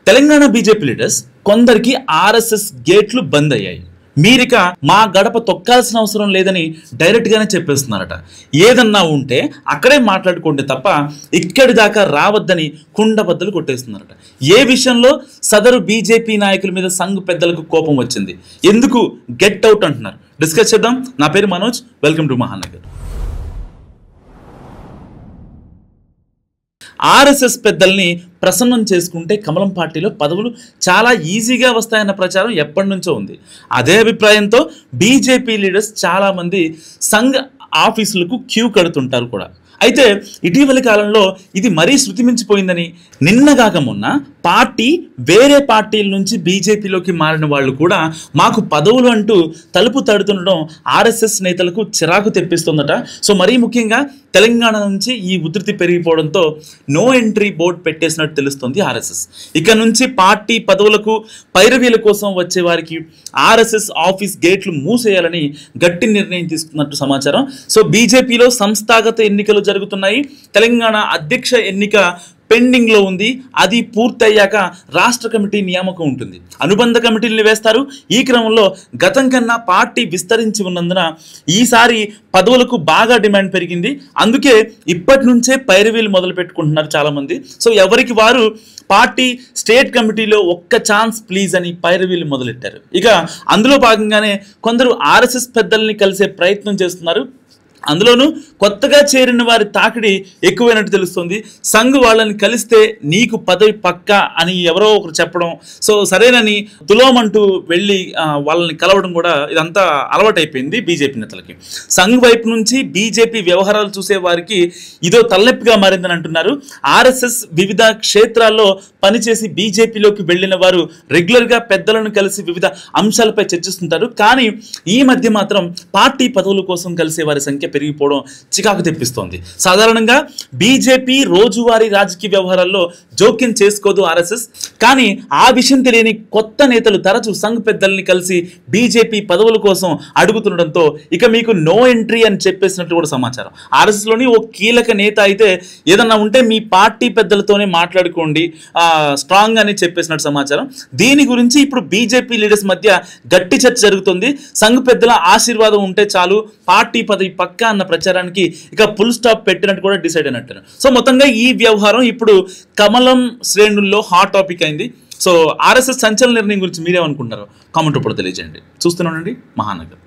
Telangana BJP leaders కొందరికి RSS గేట్లు బంద్ అయ్యాయి. మీరిక మా గడప తొక్కాల్సిన అవసరం లేదని డైరెక్ట్ గానే చెప్పేస్తున్నారట. ఏదన్నా ఉంటే అక్కడే మాట్లాడుకోండి తప్ప ఇక్కడి దాకా రావద్దని కుండబద్దలు కొట్టేస్తున్నారట. ఏ విషయంలో సదరు బీజేపీ నాయకుల మీద సంఘ్ పెద్దలకు కోపం వచ్చింది, ఎందుకు గెట్ అవుట్ అంటున్నారు, డిస్కస్ చేద్దాం. నా పేరు Manoj, welcome to Mahanagar. RSS పెద్దల్ని ప్రసన్నం చేసుకుంటే కమలం పార్టీలో పదవులు చాలా ఈజీగా వస్తాయన్న ప్రచారం ఎప్పటి నుంచో ఉంది. అదే అభిప్రాయంతో బీజేపీ లీడర్స్ చాలామంది సంఘ్ ఆఫీసులకు క్యూ కడుతుంటారు కూడా. అయితే ఇటీవలి కాలంలో ఇది మరీ శృతి మించిపోయిందని, నిన్నగాక మొన్న పార్టీ వేరే పార్టీల నుంచి బీజేపీలోకి మారిన వాళ్ళు కూడా మాకు పదవులు అంటూ తలుపు తడుతుండడం ఆర్ఎస్ఎస్ నేతలకు చిరాకు తెప్పిస్తుందట. సో మరీ ముఖ్యంగా తెలంగాణ నుంచి ఈ ఉధృతి పెరిగిపోవడంతో నో ఎంట్రీ బోర్డు పెట్టేసినట్టు తెలుస్తుంది ఆర్ఎస్ఎస్. ఇక నుంచి పార్టీ పదవులకు పైరవీల కోసం వచ్చే వారికి ఆర్ఎస్ఎస్ ఆఫీస్ గేట్లు మూసేయాలని గట్టి నిర్ణయం తీసుకున్నట్టు సమాచారం. సో బీజేపీలో సంస్థాగత ఎన్నికలు జరుగుతున్నాయి. తెలంగాణ అధ్యక్ష ఎన్నిక పెండింగ్ లో ఉంది. అది పూర్తయ్యాక రాష్ట్ర కమిటీ నియామకం ఉంటుంది, అనుబంధ కమిటీలను వేస్తారు. ఈ క్రమంలో గతం కన్నా పార్టీ విస్తరించి ఉన్నందున ఈసారి పదవులకు బాగా డిమాండ్ పెరిగింది. అందుకే ఇప్పటి నుంచే పైరవీలు మొదలు పెట్టుకుంటున్నారు చాలామంది. సో ఎవరికి వారు పార్టీ స్టేట్ కమిటీలో ఒక్క ఛాన్స్ ప్లీజ్ అని పైరవీలు మొదలెట్టారు. ఇక అందులో భాగంగానే కొందరు ఆర్ఎస్ఎస్ పెద్దల్ని కలిసే ప్రయత్నం చేస్తున్నారు. అందులోనూ కొత్తగా చేరిన వారి తాకిడి ఎక్కువైనట్టు తెలుస్తుంది. సంఘ్ వాళ్ళని కలిస్తే నీకు పదవి పక్కా అని ఎవరో ఒకరు చెప్పడం, సో సరేనని తులోమంటూ వెళ్ళి వాళ్ళని కలవడం కూడా ఇదంతా అలవాటైపోయింది బీజేపీ నేతలకి. సంఘ్ వైపు నుంచి బీజేపీ వ్యవహారాలు చూసే వారికి ఇదో తలనొప్పిగా మారిందని అంటున్నారు. ఆర్ఎస్ఎస్ వివిధ క్షేత్రాల్లో పనిచేసి బీజేపీలోకి వెళ్ళిన వారు రెగ్యులర్గా పెద్దలను కలిసి వివిధ అంశాలపై చర్చిస్తుంటారు. కానీ ఈ మధ్య మాత్రం పార్టీ పదవుల కోసం కలిసే వారి సంఖ్య పెరిగిపోవడం చికాకు తెప్పిస్తోంది. సాధారణంగా బీజేపీ రోజువారీ రాజకీయ వ్యవహారాల్లో జోక్యం చేసుకోదు ఆర్ఎస్ఎస్. కానీ ఆ విషయం తెలియని కొత్త నేతలు తరచూ సంఘ్ పెద్దల్ని కలిసి బీజేపీ పదవుల కోసం అడుగుతుండడంతో ఇక మీకు నో ఎంట్రీ అని చెప్పేసినట్లు కూడా సమాచారం. ఆర్ఎస్ఎస్లోని ఓ కీలక నేత అయితే ఏదన్నా ఉంటే మీ పార్టీ పెద్దలతోనే మాట్లాడుకోండి స్ట్రాంగ్ అని చెప్పేసినట్టు సమాచారం. దీని గురించి ఇప్పుడు బీజేపీ లీడర్స్ మధ్య గట్టి చర్చ జరుగుతుంది. సంఘ్ పెద్దల ఆశీర్వాదం ఉంటే చాలు పార్టీ పదవి పక్కా అన్న ప్రచారానికి ఇక ఫుల్ స్టాప్ పెట్టినట్టు కూడా డిసైడ్ అయినట్టు. సో మొత్తంగా ఈ వ్యవహారం ఇప్పుడు కమలం శ్రేణుల్లో హాట్ టాపిక్ అయింది. సో ఆర్ఎస్ఎస్ సంచలన నిర్ణయం గురించి మీరేమనుకుంటారో కామెంట్ రూపంలో తెలియజేయండి. చూస్తూనే ఉండండి మహానగర్.